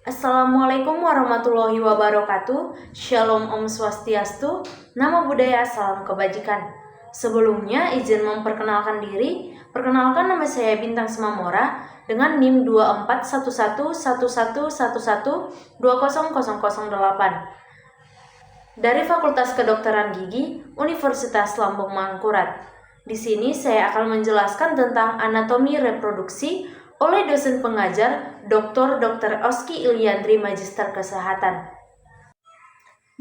Assalamualaikum warahmatullahi wabarakatuh. Shalom Om Swastiastu. Nama budaya, salam kebajikan. Sebelumnya izin memperkenalkan diri. Perkenalkan, nama saya Bintang Semamora dengan NIM 241111200008 dari Fakultas Kedokteran Gigi Universitas Lambung Mangkurat. Di sini saya akan menjelaskan tentang anatomi reproduksi oleh dosen pengajar Dr. Oski Iliandri, Magister Kesehatan.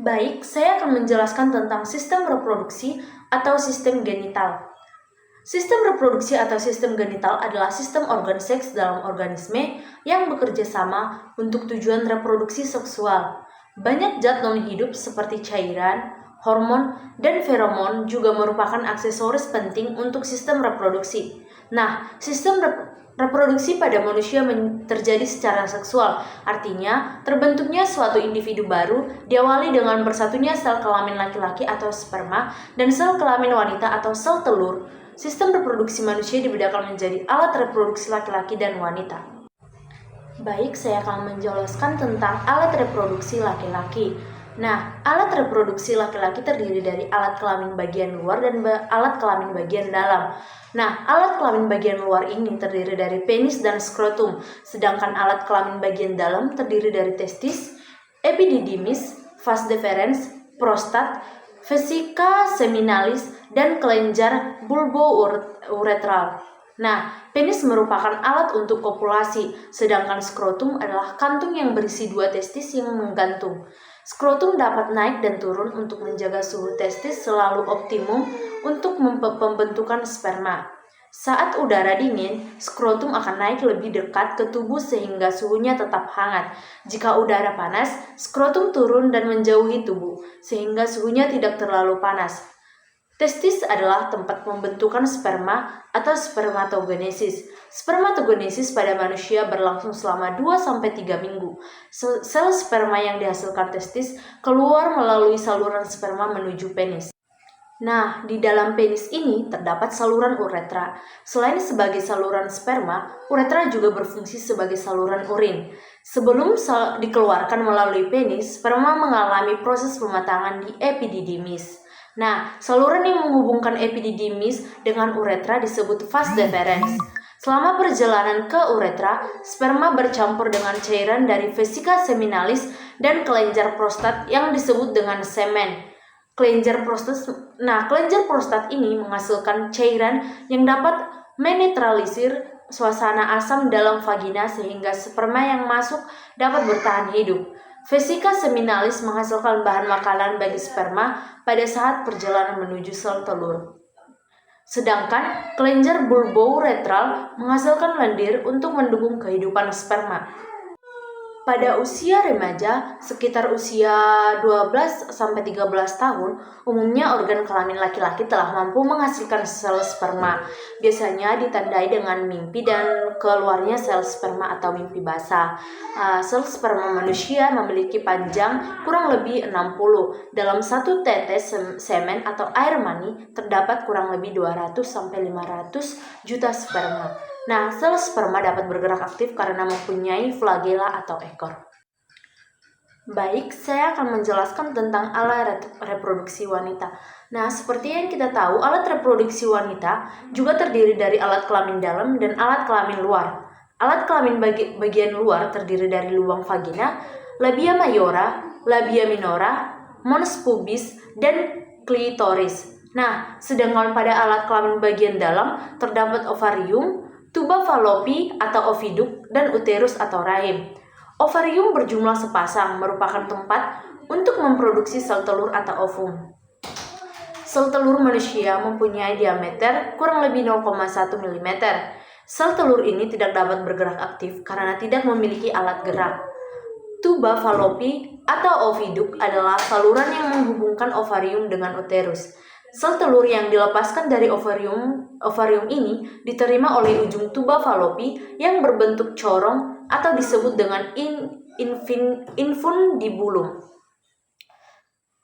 Baik, saya akan menjelaskan tentang sistem reproduksi atau sistem genital. Sistem reproduksi atau sistem genital adalah sistem organ seks dalam organisme yang bekerja sama untuk tujuan reproduksi seksual. Banyak zat non-hidup seperti cairan, hormon, dan feromon juga merupakan aksesoris penting untuk sistem reproduksi. Nah, sistem reproduksi pada manusia terjadi secara seksual, artinya terbentuknya suatu individu baru diawali dengan bersatunya sel kelamin laki-laki atau sperma dan sel kelamin wanita atau sel telur. Sistem reproduksi manusia dibedakan menjadi alat reproduksi laki-laki dan wanita. Baik, saya akan menjelaskan tentang alat reproduksi laki-laki. Nah, alat reproduksi laki-laki terdiri dari alat kelamin bagian luar dan alat kelamin bagian dalam. Nah, alat kelamin bagian luar ini terdiri dari penis dan skrotum, sedangkan alat kelamin bagian dalam terdiri dari testis, epididymis, vas deferens, prostat, vesica seminalis, dan kelenjar bulbo-uretral. Nah, penis merupakan alat untuk kopulasi, sedangkan skrotum adalah kantung yang berisi dua testis yang menggantung. Skrotum dapat naik dan turun untuk menjaga suhu testis selalu optimum untuk pembentukan sperma. Saat udara dingin, skrotum akan naik lebih dekat ke tubuh sehingga suhunya tetap hangat. Jika udara panas, skrotum turun dan menjauhi tubuh sehingga suhunya tidak terlalu panas. Testis adalah tempat pembentukan sperma atau spermatogenesis. Spermatogenesis pada manusia berlangsung selama 2-3 minggu. Sel sperma yang dihasilkan testis keluar melalui saluran sperma menuju penis. Nah, di dalam penis ini terdapat saluran uretra. Selain sebagai saluran sperma, uretra juga berfungsi sebagai saluran urin. Sebelum dikeluarkan melalui penis, sperma mengalami proses pematangan di epididymis. Nah, saluran yang menghubungkan epididymis dengan uretra disebut vas deferens. Selama perjalanan ke uretra, sperma bercampur dengan cairan dari vesica seminalis dan kelenjar prostat yang disebut dengan semen. Kelenjar prostat ini menghasilkan cairan yang dapat menetralisir suasana asam dalam vagina sehingga sperma yang masuk dapat bertahan hidup. Vesica seminalis menghasilkan bahan makanan bagi sperma pada saat perjalanan menuju sel telur. Sedangkan kelenjar bulbo-uretral menghasilkan lendir untuk mendukung kehidupan sperma. Pada usia remaja, sekitar usia 12-13 tahun, umumnya organ kelamin laki-laki telah mampu menghasilkan sel sperma. Biasanya ditandai dengan mimpi dan keluarnya sel sperma atau mimpi basah. Sel sperma manusia memiliki panjang kurang lebih 60. Dalam satu tetes semen atau air mani terdapat kurang lebih 200-500 juta sperma. Nah, sel sperma dapat bergerak aktif karena mempunyai flagela atau ekor. Baik, saya akan menjelaskan tentang alat reproduksi wanita. Nah, seperti yang kita tahu, alat reproduksi wanita juga terdiri dari alat kelamin dalam dan alat kelamin luar. Alat kelamin bagian luar terdiri dari lubang vagina, labia mayora, labia minora, mons pubis, dan klitoris. Nah, sedangkan pada alat kelamin bagian dalam terdapat ovarium, tuba fallopi atau oviduk, dan uterus atau rahim. Ovarium berjumlah sepasang, merupakan tempat untuk memproduksi sel telur atau ovum. Sel telur manusia mempunyai diameter kurang lebih 0,1 mm. Sel telur ini tidak dapat bergerak aktif karena tidak memiliki alat gerak. Tuba fallopi atau oviduk adalah saluran yang menghubungkan ovarium dengan uterus. Sel telur yang dilepaskan dari ovarium ini diterima oleh ujung tuba fallopi yang berbentuk corong atau disebut dengan infundibulum.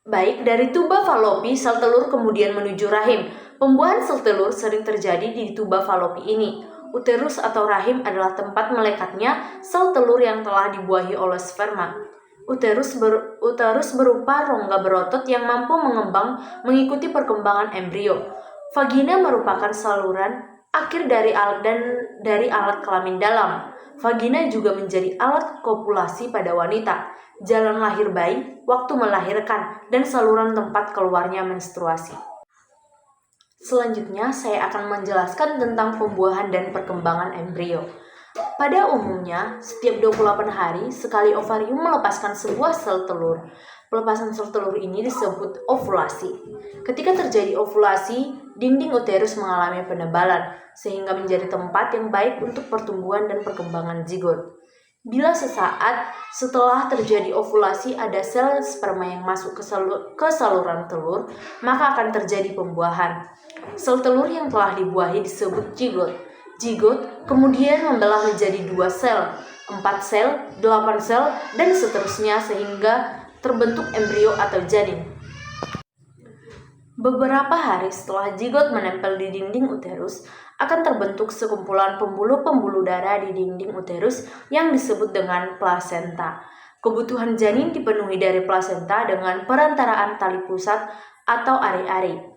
Baik, dari tuba fallopi sel telur kemudian menuju rahim. Pembuahan sel telur sering terjadi di tuba fallopi ini. Uterus atau rahim adalah tempat melekatnya sel telur yang telah dibuahi oleh sperma. Uterus berupa rongga berotot yang mampu mengembang mengikuti perkembangan embrio. Vagina merupakan saluran akhir dari alat kelamin dalam. Vagina juga menjadi alat kopulasi pada wanita, jalan lahir bayi, waktu melahirkan, dan saluran tempat keluarnya menstruasi. Selanjutnya, saya akan menjelaskan tentang pembuahan dan perkembangan embrio. Pada umumnya, setiap 28 hari, sekali ovarium melepaskan sebuah sel telur. Pelepasan sel telur ini disebut ovulasi. Ketika terjadi ovulasi, dinding uterus mengalami penebalan, sehingga menjadi tempat yang baik untuk pertumbuhan dan perkembangan zigot. Bila sesaat setelah terjadi ovulasi ada sel sperma yang masuk ke saluran telur, maka akan terjadi pembuahan. Sel telur yang telah dibuahi disebut zigot. Zigot kemudian membelah menjadi 2 sel, 4 sel, 8 sel, dan seterusnya sehingga terbentuk embrio atau janin. Beberapa hari setelah zigot menempel di dinding uterus, akan terbentuk sekumpulan pembuluh-pembuluh darah di dinding uterus yang disebut dengan plasenta. Kebutuhan janin dipenuhi dari plasenta dengan perantaraan tali pusat atau ari-ari.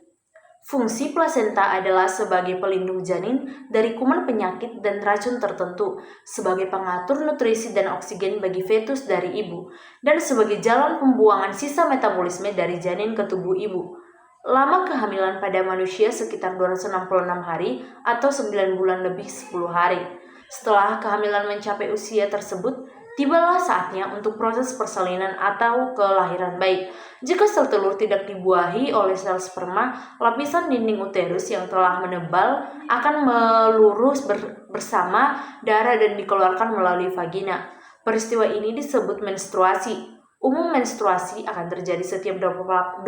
Fungsi plasenta adalah sebagai pelindung janin dari kuman penyakit dan racun tertentu, sebagai pengatur nutrisi dan oksigen bagi fetus dari ibu, dan sebagai jalan pembuangan sisa metabolisme dari janin ke tubuh ibu. Lama kehamilan pada manusia sekitar 266 hari atau 9 bulan lebih 10 hari. Setelah kehamilan mencapai usia tersebut, tibalah saatnya untuk proses persalinan atau kelahiran bayi. Jika sel telur tidak dibuahi oleh sel sperma, lapisan dinding uterus yang telah menebal akan melurus bersama darah dan dikeluarkan melalui vagina. Peristiwa ini disebut menstruasi. Umum menstruasi akan terjadi setiap 28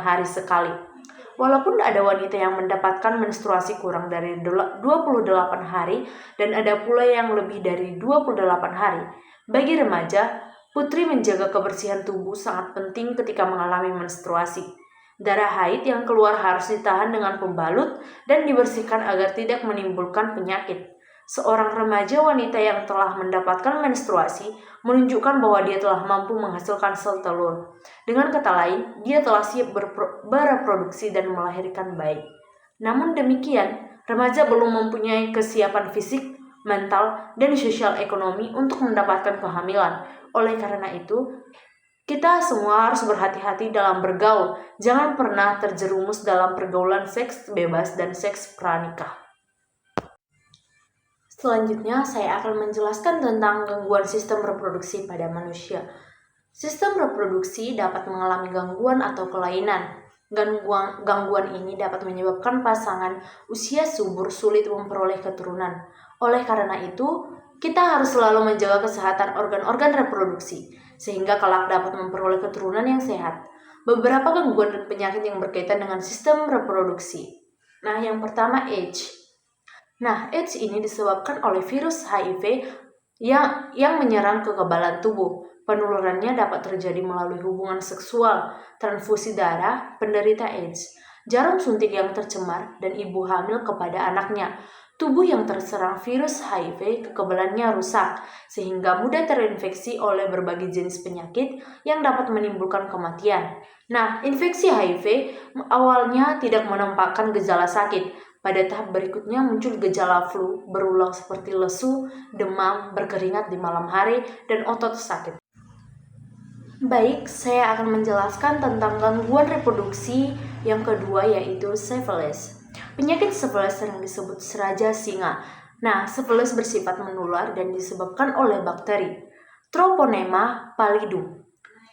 hari sekali. Walaupun ada wanita yang mendapatkan menstruasi kurang dari 28 hari dan ada pula yang lebih dari 28 hari. Bagi remaja, putri menjaga kebersihan tubuh sangat penting ketika mengalami menstruasi. Darah haid yang keluar harus ditahan dengan pembalut dan dibersihkan agar tidak menimbulkan penyakit. Seorang remaja wanita yang telah mendapatkan menstruasi menunjukkan bahwa dia telah mampu menghasilkan sel telur. Dengan kata lain, dia telah siap bereproduksi dan melahirkan bayi. Namun demikian, remaja belum mempunyai kesiapan fisik, mental, dan sosial ekonomi untuk mendapatkan kehamilan. Oleh karena itu, kita semua harus berhati-hati dalam bergaul. Jangan pernah terjerumus dalam pergaulan seks bebas dan seks pranikah. Selanjutnya, saya akan menjelaskan tentang gangguan sistem reproduksi pada manusia. Sistem reproduksi dapat mengalami gangguan atau kelainan. Gangguan ini dapat menyebabkan pasangan usia subur sulit memperoleh keturunan. Oleh karena itu, kita harus selalu menjaga kesehatan organ-organ reproduksi, sehingga kelak dapat memperoleh keturunan yang sehat. Beberapa gangguan dan penyakit yang berkaitan dengan sistem reproduksi. Nah, yang pertama AIDS. AIDS ini disebabkan oleh virus HIV yang menyerang kekebalan tubuh. Penularannya dapat terjadi melalui hubungan seksual, transfusi darah, penderita AIDS, jarum suntik yang tercemar, dan ibu hamil kepada anaknya. Tubuh yang terserang virus HIV kekebalannya rusak, sehingga mudah terinfeksi oleh berbagai jenis penyakit yang dapat menimbulkan kematian. Infeksi HIV awalnya tidak menampakkan gejala sakit. Pada tahap berikutnya muncul gejala flu berulang seperti lesu, demam, berkeringat di malam hari, dan otot sakit. Baik, saya akan menjelaskan tentang gangguan reproduksi yang kedua, yaitu sifilis. Penyakit sifilis yang disebut seraja singa. Sifilis bersifat menular dan disebabkan oleh bakteri Treponema pallidum.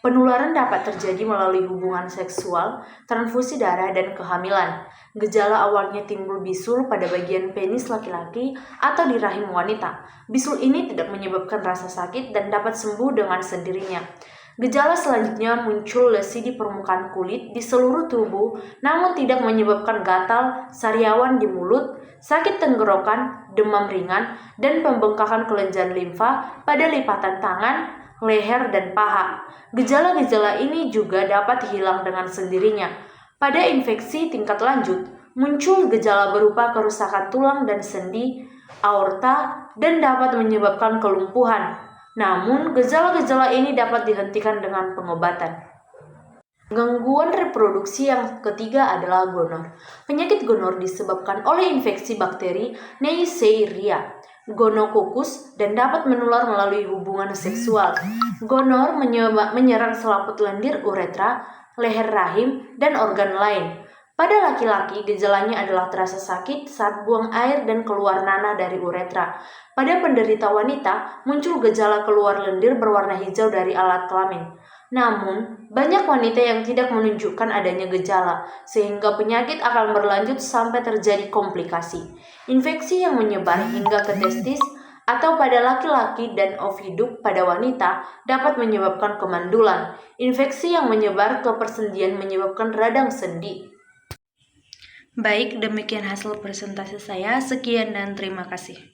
Penularan dapat terjadi melalui hubungan seksual, transfusi darah, dan kehamilan. Gejala awalnya timbul bisul pada bagian penis laki-laki atau di rahim wanita. Bisul ini tidak menyebabkan rasa sakit dan dapat sembuh dengan sendirinya. Gejala selanjutnya muncul lesi di permukaan kulit di seluruh tubuh, namun tidak menyebabkan gatal, sariawan di mulut, sakit tenggorokan, demam ringan, dan pembengkakan kelenjar limfa pada lipatan tangan, leher, dan paha. Gejala-gejala ini juga dapat hilang dengan sendirinya. Pada infeksi tingkat lanjut, muncul gejala berupa kerusakan tulang dan sendi, aorta, dan dapat menyebabkan kelumpuhan. Namun, gejala-gejala ini dapat dihentikan dengan pengobatan. Gangguan reproduksi yang ketiga adalah gonor. Penyakit gonor disebabkan oleh infeksi bakteri Neisseria gonococcus dan dapat menular melalui hubungan seksual. Gonor menyerang selaput lendir uretra, leher rahim, dan organ lain. Pada laki-laki, gejalanya adalah terasa sakit saat buang air dan keluar nanah dari uretra. Pada penderita wanita, muncul gejala keluar lendir berwarna hijau dari alat kelamin. Namun, banyak wanita yang tidak menunjukkan adanya gejala, sehingga penyakit akan berlanjut sampai terjadi komplikasi. Infeksi yang menyebar hingga ke testis atau pada laki-laki dan oviduk pada wanita dapat menyebabkan kemandulan. Infeksi yang menyebar ke persendian menyebabkan radang sendi. Baik, demikian hasil presentasi saya. Sekian dan terima kasih.